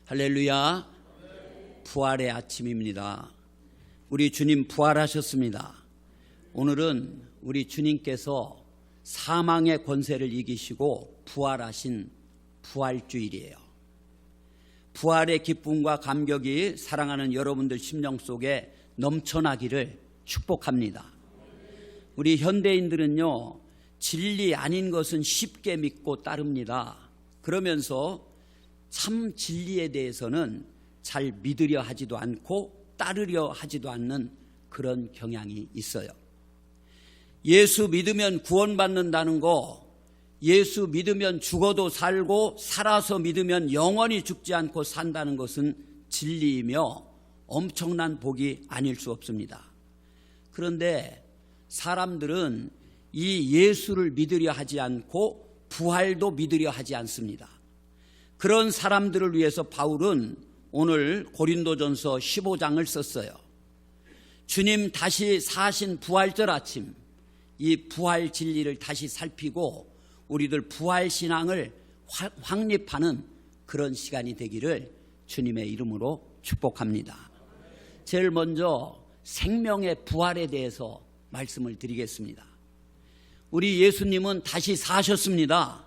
할렐루야. 부활의 아침입니다. 우리 주님 부활하셨습니다. 오늘은 우리 주님께서 사망의 권세를 이기시고 부활하신 부활주일이에요. 부활의 기쁨과 감격이 사랑하는 여러분들 심령 속에 넘쳐나기를 축복합니다. 우리 현대인들은요, 진리 아닌 것은 쉽게 믿고 따릅니다. 그러면서 참 진리에 대해서는 잘 믿으려 하지도 않고 따르려 하지도 않는 그런 경향이 있어요. 예수 믿으면 구원받는다는 거, 예수 믿으면 죽어도 살고 살아서 믿으면 영원히 죽지 않고 산다는 것은 진리이며 엄청난 복이 아닐 수 없습니다. 그런데 사람들은 이 예수를 믿으려 하지 않고 부활도 믿으려 하지 않습니다. 그런 사람들을 위해서 바울은 오늘 고린도전서 15장을 썼어요. 주님 다시 사신 부활절 아침, 이 부활 진리를 다시 살피고 우리들 부활 신앙을 확립하는 그런 시간이 되기를 주님의 이름으로 축복합니다. 제일 먼저 생명의 부활에 대해서 말씀을 드리겠습니다. 우리 예수님은 다시 사셨습니다.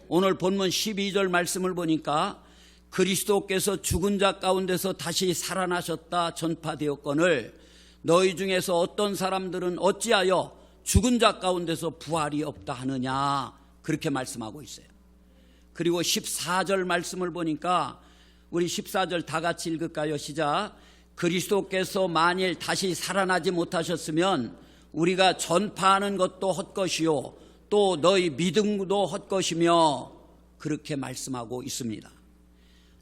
오늘 본문 12절 말씀을 보니까 그리스도께서 죽은 자 가운데서 다시 살아나셨다 전파되었거늘 너희 중에서 어떤 사람들은 어찌하여 죽은 자 가운데서 부활이 없다 하느냐, 그렇게 말씀하고 있어요. 그리고 14절 말씀을 보니까 우리 14절 다 같이 읽을까요? 시작. 그리스도께서 만일 다시 살아나지 못하셨으면 우리가 전파하는 것도 헛것이요 또 너희 믿음도 헛것이며, 그렇게 말씀하고 있습니다.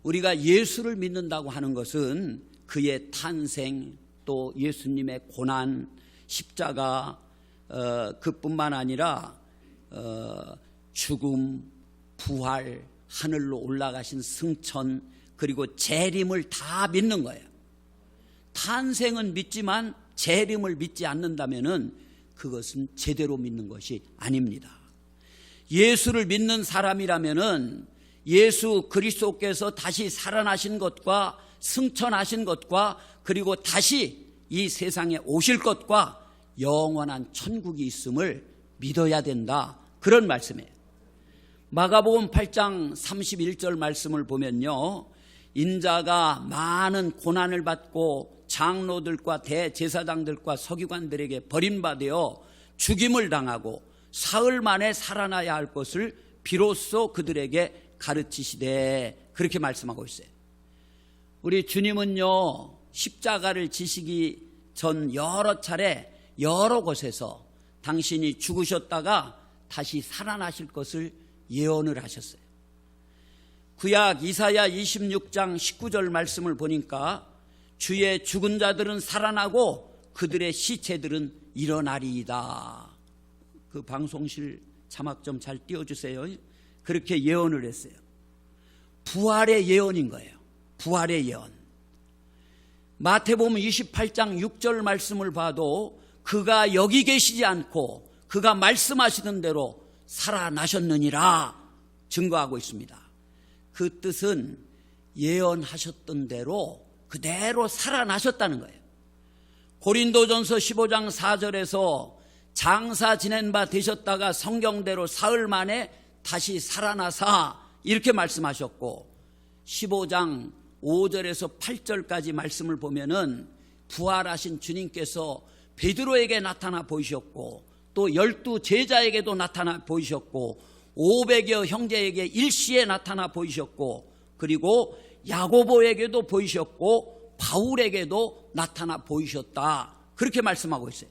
우리가 예수를 믿는다고 하는 것은 그의 탄생, 또 예수님의 고난, 십자가, 그뿐만 아니라 죽음, 부활, 하늘로 올라가신 승천, 그리고 재림을 다 믿는 거예요. 탄생은 믿지만 재림을 믿지 않는다면은 그것은 제대로 믿는 것이 아닙니다. 예수를 믿는 사람이라면은 예수 그리스도께서 다시 살아나신 것과 승천하신 것과 그리고 다시 이 세상에 오실 것과 영원한 천국이 있음을 믿어야 된다, 그런 말씀이에요. 마가복음 8장 31절 말씀을 보면요, 인자가 많은 고난을 받고 장로들과 대제사장들과 서기관들에게 버림받아 죽임을 당하고 사흘 만에 살아나야 할 것을 비로소 그들에게 가르치시되, 그렇게 말씀하고 있어요. 우리 주님은요, 십자가를 지시기 전 여러 차례 여러 곳에서 당신이 죽으셨다가 다시 살아나실 것을 예언을 하셨어요. 구약 이사야 26장 19절 말씀을 보니까 주의 죽은 자들은 살아나고 그들의 시체들은 일어나리이다. 그 방송실 자막 좀 잘 띄워주세요. 그렇게 예언을 했어요. 부활의 예언인 거예요. 부활의 예언. 마태복음 28장 6절 말씀을 봐도 그가 여기 계시지 않고 그가 말씀하시던 대로 살아나셨느니라 증거하고 있습니다. 그 뜻은 예언하셨던 대로 그대로 살아나셨다는 거예요. 고린도전서 15장 4절에서 장사 지낸 바 되셨다가 성경대로 사흘 만에 다시 살아나사, 이렇게 말씀하셨고, 15장 5절에서 8절까지 말씀을 보면은 부활하신 주님께서 베드로에게 나타나 보이셨고 또 12 제자에게도 나타나 보이셨고 500여 형제에게 일시에 나타나 보이셨고 그리고 야고보에게도 보이셨고 바울에게도 나타나 보이셨다, 그렇게 말씀하고 있어요.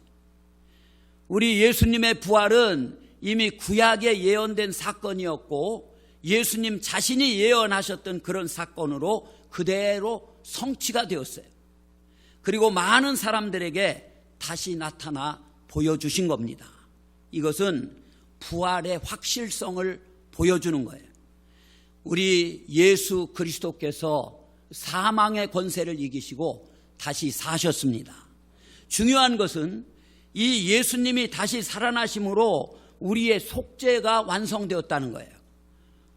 우리 예수님의 부활은 이미 구약에 예언된 사건이었고 예수님 자신이 예언하셨던 그런 사건으로 그대로 성취가 되었어요. 그리고 많은 사람들에게 다시 나타나 보여주신 겁니다. 이것은 부활의 확실성을 보여주는 거예요. 우리 예수 그리스도께서 사망의 권세를 이기시고 다시 사셨습니다. 중요한 것은 이 예수님이 다시 살아나심으로 우리의 속죄가 완성되었다는 거예요.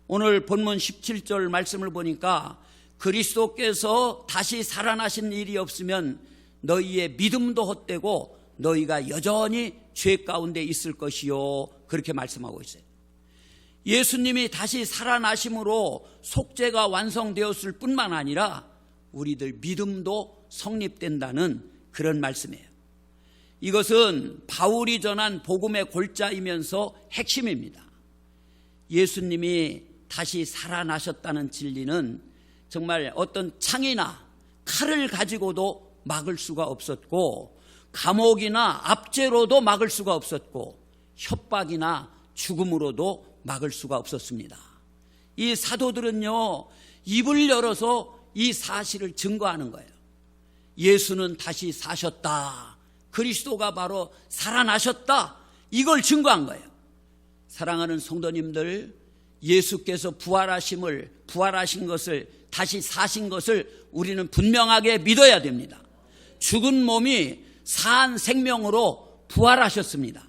오늘 본문 17절 말씀을 보니까 그리스도께서 다시 살아나신 일이 없으면 너희의 믿음도 헛되고 너희가 여전히 죄 가운데 있을 것이요, 그렇게 말씀하고 있어요. 예수님이 다시 살아나심으로 속죄가 완성되었을 뿐만 아니라 우리들 믿음도 성립된다는 그런 말씀이에요. 이것은 바울이 전한 복음의 골자이면서 핵심입니다. 예수님이 다시 살아나셨다는 진리는 정말 어떤 창이나 칼을 가지고도 막을 수가 없었고, 감옥이나 압제로도 막을 수가 없었고, 협박이나 죽음으로도 막을 수가 없었습니다. 이 사도들은요, 입을 열어서 이 사실을 증거하는 거예요. 예수는 다시 사셨다, 그리스도가 바로 살아나셨다, 이걸 증거한 거예요. 사랑하는 성도님들, 예수께서 부활하신 것을, 다시 사신 것을 우리는 분명하게 믿어야 됩니다. 죽은 몸이 산 생명으로 부활하셨습니다.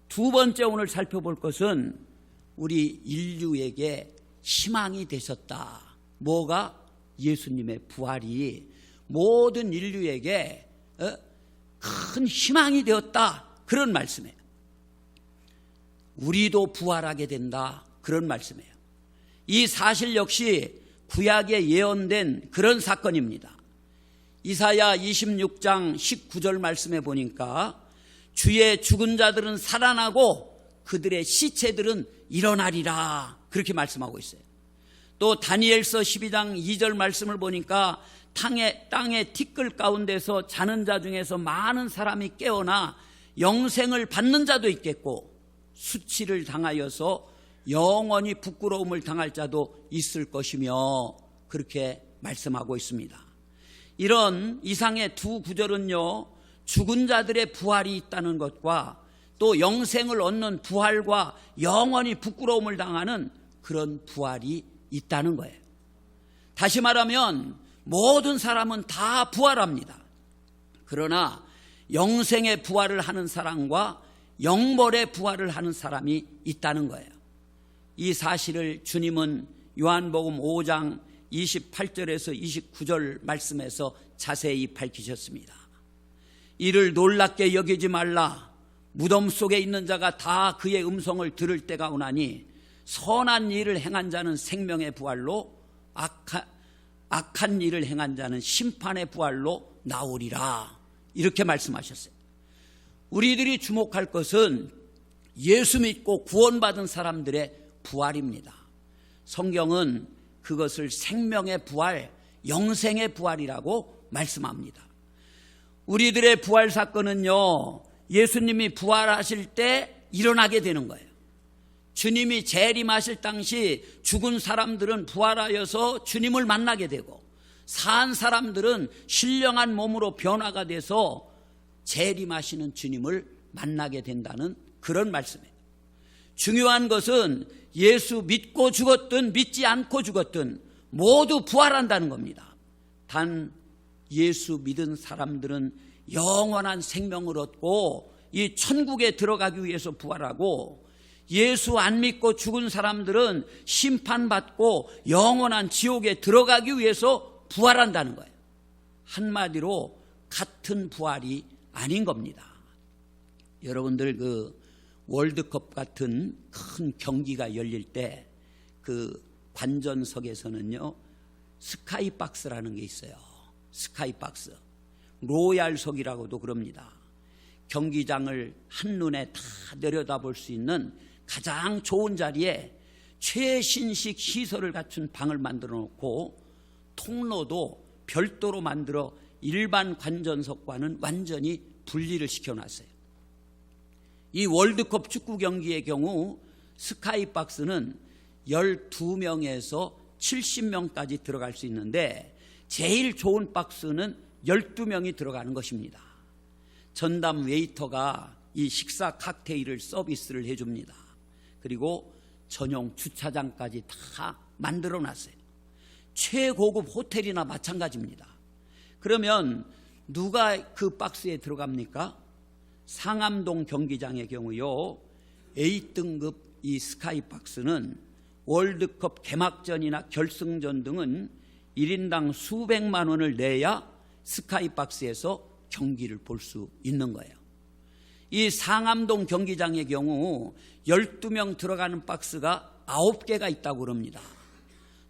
두 번째 오늘 살펴볼 것은 우리 인류에게 희망이 되셨다. 뭐가? 예수님의 부활이 모든 인류에게 큰 희망이 되었다, 그런 말씀이에요. 우리도 부활하게 된다, 그런 말씀이에요. 이 사실 역시 구약에 예언된 그런 사건입니다. 이사야 26장 19절 말씀에 보니까 주의 죽은 자들은 살아나고 그들의 시체들은 일어나리라, 그렇게 말씀하고 있어요. 또 다니엘서 12장 2절 말씀을 보니까 땅의 티끌 가운데서 자는 자 중에서 많은 사람이 깨어나 영생을 받는 자도 있겠고 수치를 당하여서 영원히 부끄러움을 당할 자도 있을 것이며, 그렇게 말씀하고 있습니다. 이런 이상의 두 구절은요, 죽은 자들의 부활이 있다는 것과 또 영생을 얻는 부활과 영원히 부끄러움을 당하는 그런 부활이 있다는 거예요. 다시 말하면 모든 사람은 다 부활합니다. 그러나 영생의 부활을 하는 사람과 영벌의 부활을 하는 사람이 있다는 거예요. 이 사실을 주님은 요한복음 5장 28절에서 29절 말씀에서 자세히 밝히셨습니다. 이를 놀랍게 여기지 말라. 무덤 속에 있는 자가 다 그의 음성을 들을 때가 오나니 선한 일을 행한 자는 생명의 부활로, 악한 일을 행한 자는 심판의 부활로 나오리라, 이렇게 말씀하셨어요. 우리들이 주목할 것은 예수 믿고 구원받은 사람들의 부활입니다. 성경은 그것을 생명의 부활, 영생의 부활이라고 말씀합니다. 우리들의 부활 사건은요, 예수님이 부활하실 때 일어나게 되는 거예요. 주님이 재림하실 당시 죽은 사람들은 부활하여서 주님을 만나게 되고, 산 사람들은 신령한 몸으로 변화가 돼서 재림하시는 주님을 만나게 된다는 그런 말씀이에요. 중요한 것은 예수 믿고 죽었든 믿지 않고 죽었든 모두 부활한다는 겁니다. 단 예수 믿은 사람들은 영원한 생명을 얻고 이 천국에 들어가기 위해서 부활하고, 예수 안 믿고 죽은 사람들은 심판받고 영원한 지옥에 들어가기 위해서 부활한다는 거예요. 한마디로 같은 부활이 아닌 겁니다. 여러분들 그 월드컵 같은 큰 경기가 열릴 때 그 관전석에서는요, 스카이박스라는 게 있어요. 스카이박스, 로얄석이라고도 그럽니다. 경기장을 한눈에 다 내려다볼 수 있는 가장 좋은 자리에 최신식 시설을 갖춘 방을 만들어 놓고 통로도 별도로 만들어 일반 관전석과는 완전히 분리를 시켜놨어요. 이 월드컵 축구 경기의 경우 스카이박스는 12명에서 70명까지 들어갈 수 있는데 제일 좋은 박스는 12명이 들어가는 것입니다. 전담 웨이터가 이 식사 칵테일을 서비스를 해줍니다. 그리고 전용 주차장까지 다 만들어놨어요. 최고급 호텔이나 마찬가지입니다. 그러면 누가 그 박스에 들어갑니까? 상암동 경기장의 경우요, A등급 이 스카이박스는 월드컵 개막전이나 결승전 등은 1인당 수백만 원을 내야 스카이박스에서 경기를 볼 수 있는 거예요. 이 상암동 경기장의 경우 12명 들어가는 박스가 9개가 있다고 그럽니다.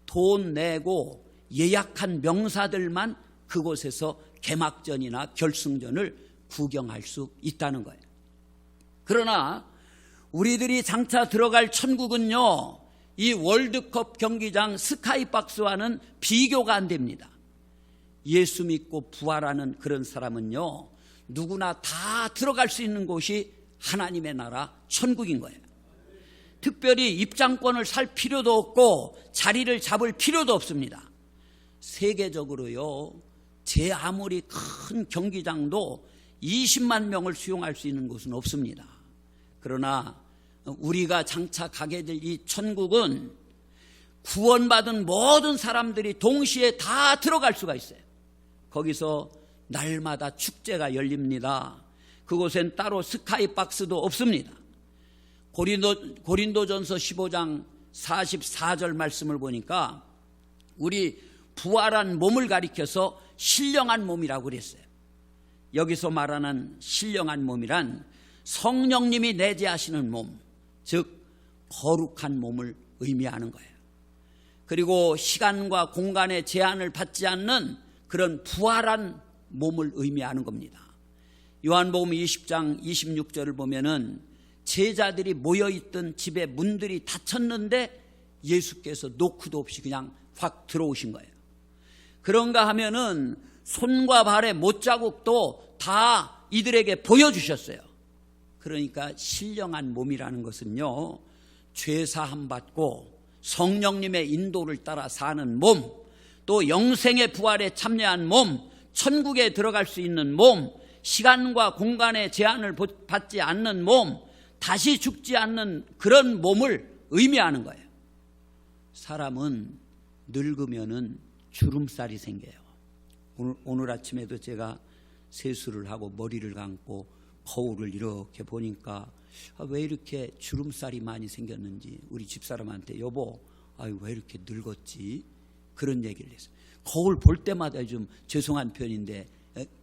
돈 내고 예약한 명사들만 그곳에서 개막전이나 결승전을 구경할 수 있다는 거예요. 그러나 우리들이 장차 들어갈 천국은요, 이 월드컵 경기장 스카이박스와는 비교가 안 됩니다. 예수 믿고 부활하는 그런 사람은요, 누구나 다 들어갈 수 있는 곳이 하나님의 나라 천국인 거예요. 특별히 입장권을 살 필요도 없고 자리를 잡을 필요도 없습니다. 세계적으로요, 제 아무리 큰 경기장도 20만 명을 수용할 수 있는 곳은 없습니다. 그러나 우리가 장차 가게 될 이 천국은 구원받은 모든 사람들이 동시에 다 들어갈 수가 있어요. 거기서 날마다 축제가 열립니다. 그곳엔 따로 스카이박스도 없습니다. 고린도전서 15장 44절 말씀을 보니까 우리 부활한 몸을 가리켜서 신령한 몸이라고 그랬어요. 여기서 말하는 신령한 몸이란 성령님이 내재하시는 몸, 즉 거룩한 몸을 의미하는 거예요. 그리고 시간과 공간의 제한을 받지 않는 그런 부활한 몸을 의미하는 겁니다. 요한복음 20장 26절을 보면은 제자들이 모여있던 집에 문들이 닫혔는데 예수께서 노크도 없이 그냥 확 들어오신 거예요. 그런가 하면은 손과 발의 못자국도 다 이들에게 보여주셨어요. 그러니까 신령한 몸이라는 것은요, 죄사함 받고 성령님의 인도를 따라 사는 몸, 또 영생의 부활에 참여한 몸, 천국에 들어갈 수 있는 몸, 시간과 공간의 제한을 받지 않는 몸, 다시 죽지 않는 그런 몸을 의미하는 거예요. 사람은 늙으면은 주름살이 생겨요. 오늘 아침에도 제가 세수를 하고 머리를 감고 거울을 이렇게 보니까 왜 이렇게 주름살이 많이 생겼는지 우리 집사람한테 여보, 왜 이렇게 늙었지? 그런 얘기를 했어요. 거울 볼 때마다 좀 죄송한 편인데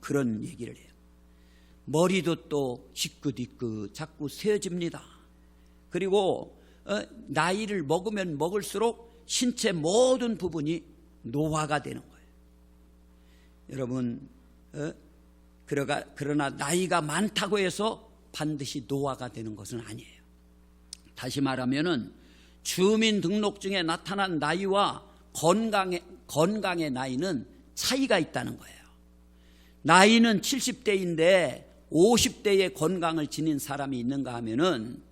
그런 얘기를 해요. 머리도 또 희끗희끗 자꾸 세어집니다. 그리고 나이를 먹으면 먹을수록 신체 모든 부분이 노화가 되는 거예요. 여러분, 그러나 나이가 많다고 해서 반드시 노화가 되는 것은 아니에요. 다시 말하면은 주민등록증에 나타난 나이와 건강의 나이는 차이가 있다는 거예요. 나이는 70대인데 50대의 건강을 지닌 사람이 있는가 하면은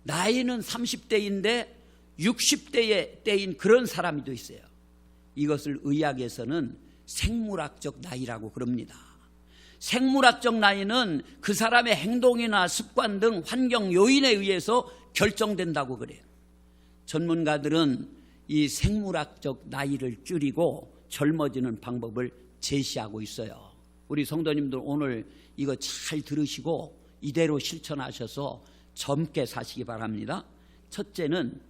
나이는 30대인데 60대의 때인 그런 사람이 또 있어요. 이것을 의학에서는 생물학적 나이라고 그럽니다. 생물학적 나이는 그 사람의 행동이나 습관 등 환경 요인에 의해서 결정된다고 그래요. 전문가들은 이 생물학적 나이를 줄이고 젊어지는 방법을 제시하고 있어요. 우리 성도님들 오늘 이거 잘 들으시고 이대로 실천하셔서 젊게 사시기 바랍니다. 첫째는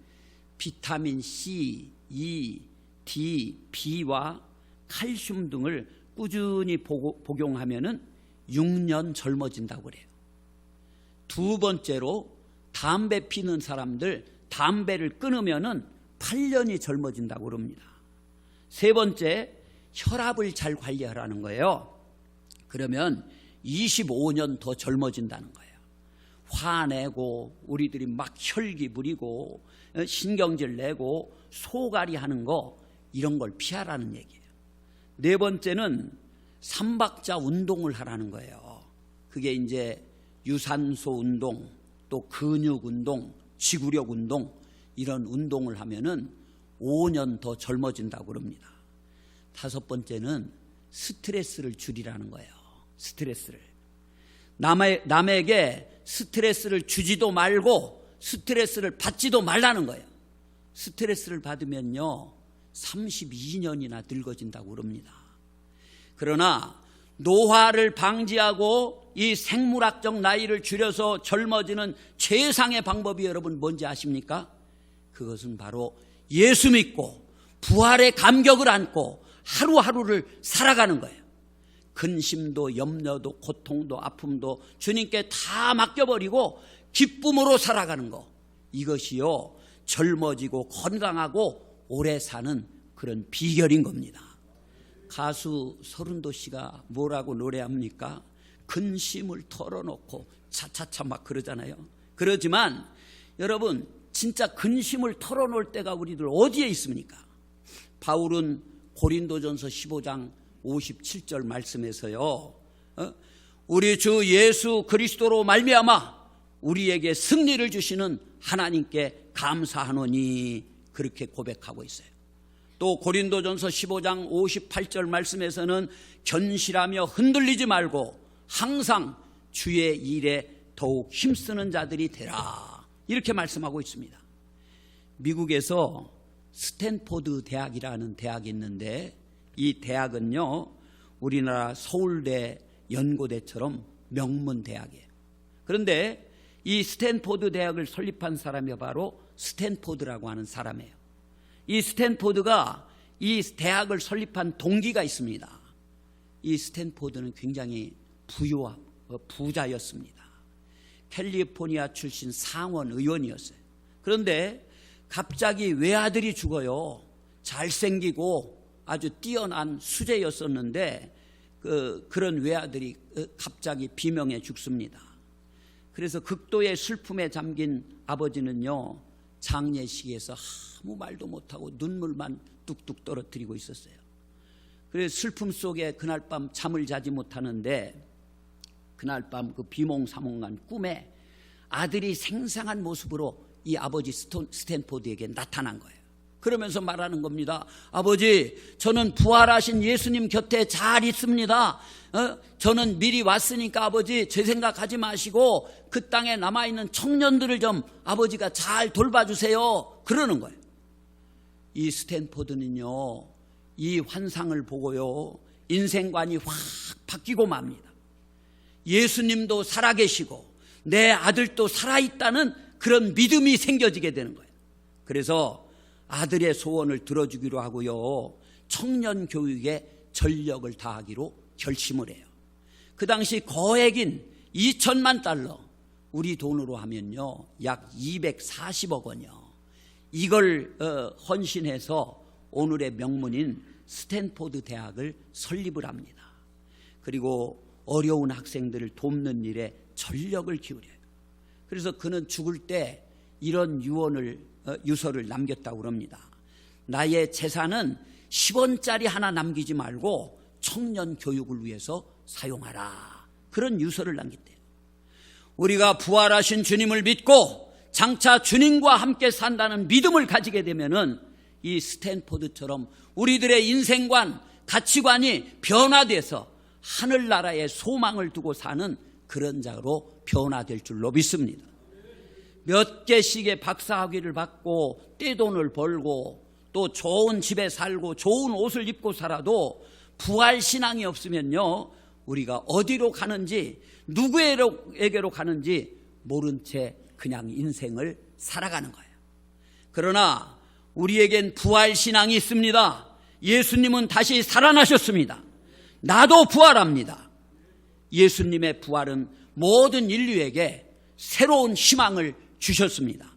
비타민 C, E, D, B와 칼슘 등을 꾸준히 복용하면은 6년 젊어진다고 그래요. 두 번째로 담배 피는 사람들 담배를 끊으면은 8년이 젊어진다고 그럽니다. 세 번째, 혈압을 잘 관리하라는 거예요. 그러면 25년 더 젊어진다는 거예요. 화내고 우리들이 막 혈기 부리고 신경질 내고 소갈이 하는 거 이런 걸 피하라는 얘기예요. 네 번째는 3박자 운동을 하라는 거예요. 그게 이제 유산소 운동, 또 근육 운동, 지구력 운동 이런 운동을 하면은 5년 더 젊어진다고 그럽니다. 다섯 번째는 스트레스를 줄이라는 거예요. 스트레스를. 남에게 스트레스를 주지도 말고 스트레스를 받지도 말라는 거예요. 스트레스를 받으면요 32년이나 늙어진다고 그럽니다. 그러나 노화를 방지하고 이 생물학적 나이를 줄여서 젊어지는 최상의 방법이 여러분 뭔지 아십니까? 그것은 바로 예수 믿고 부활의 감격을 안고 하루하루를 살아가는 거예요. 근심도 염려도 고통도 아픔도 주님께 다 맡겨버리고 기쁨으로 살아가는 거, 이것이요 젊어지고 건강하고 오래 사는 그런 비결인 겁니다. 가수 서른도 씨가 뭐라고 노래합니까? 근심을 털어놓고 차차차 막 그러잖아요. 그러지만 여러분, 진짜 근심을 털어놓을 때가 우리들 어디에 있습니까? 바울은 고린도전서 15장 57절 말씀에서요, 우리 주 예수 그리스도로 말미암아 우리에게 승리를 주시는 하나님께 감사하노니, 그렇게 고백하고 있어요. 또 고린도전서 15장 58절 말씀에서는 견실하며 흔들리지 말고 항상 주의 일에 더욱 힘쓰는 자들이 되라, 이렇게 말씀하고 있습니다. 미국에서 스탠포드 대학이라는 대학이 있는데, 이 대학은요 우리나라 서울대, 연고대처럼 명문 대학이에요. 그런데 이 스탠포드 대학을 설립한 사람이 바로 스탠포드라고 하는 사람이에요. 이 스탠포드가 이 대학을 설립한 동기가 있습니다. 이 스탠포드는 굉장히 부자였습니다. 캘리포니아 출신 상원 의원이었어요. 그런데 갑자기 외아들이 죽어요. 잘생기고 아주 뛰어난 수재였었는데 그런 외아들이 갑자기 비명에 죽습니다. 그래서 극도의 슬픔에 잠긴 아버지는요 장례식에서 아무 말도 못하고 눈물만 뚝뚝 떨어뜨리고 있었어요. 그래서 슬픔 속에 그날 밤 잠을 자지 못하는데, 그날 밤 그 비몽사몽한 꿈에 아들이 생생한 모습으로 이 아버지 스탠포드에게 나타난 거예요. 그러면서 말하는 겁니다. 아버지, 저는 부활하신 예수님 곁에 잘 있습니다. 저는 미리 왔으니까 아버지 제 생각하지 마시고 그 땅에 남아있는 청년들을 좀 아버지가 잘 돌봐주세요, 그러는 거예요. 이 스탠포드는요 이 환상을 보고요 인생관이 확 바뀌고 맙니다. 예수님도 살아계시고 내 아들도 살아있다는 그런 믿음이 생겨지게 되는 거예요. 그래서 아들의 소원을 들어주기로 하고요 청년 교육에 전력을 다하기로 결심을 해요. 그 당시 거액인 2천만 달러, 우리 돈으로 하면요 약 240억 원이요. 이걸 헌신해서 오늘의 명문인 스탠포드 대학을 설립을 합니다. 그리고 어려운 학생들을 돕는 일에 전력을 기울여요. 그래서 그는 죽을 때 이런 유서를 남겼다고 합니다. 나의 재산은 10원짜리 하나 남기지 말고 청년 교육을 위해서 사용하라, 그런 유서를 남겼대요. 우리가 부활하신 주님을 믿고 장차 주님과 함께 산다는 믿음을 가지게 되면은 이 스탠포드처럼 우리들의 인생관, 가치관이 변화돼서 하늘나라의 소망을 두고 사는 그런 자로 변화될 줄로 믿습니다. 몇 개씩의 박사학위를 받고 떼돈을 벌고 또 좋은 집에 살고 좋은 옷을 입고 살아도 부활신앙이 없으면요 우리가 어디로 가는지, 누구에게로 가는지 모른 채 그냥 인생을 살아가는 거예요. 그러나 우리에겐 부활신앙이 있습니다. 예수님은 다시 살아나셨습니다. 나도 부활합니다. 예수님의 부활은 모든 인류에게 새로운 희망을 주셨습니다.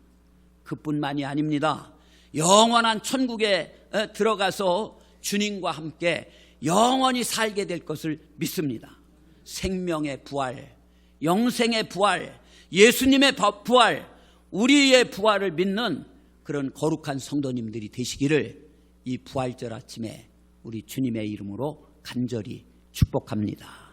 그뿐만이 아닙니다. 영원한 천국에 들어가서 주님과 함께 영원히 살게 될 것을 믿습니다. 생명의 부활, 영생의 부활, 예수님의 부활, 우리의 부활을 믿는 그런 거룩한 성도님들이 되시기를 이 부활절 아침에 우리 주님의 이름으로 간절히 축복합니다.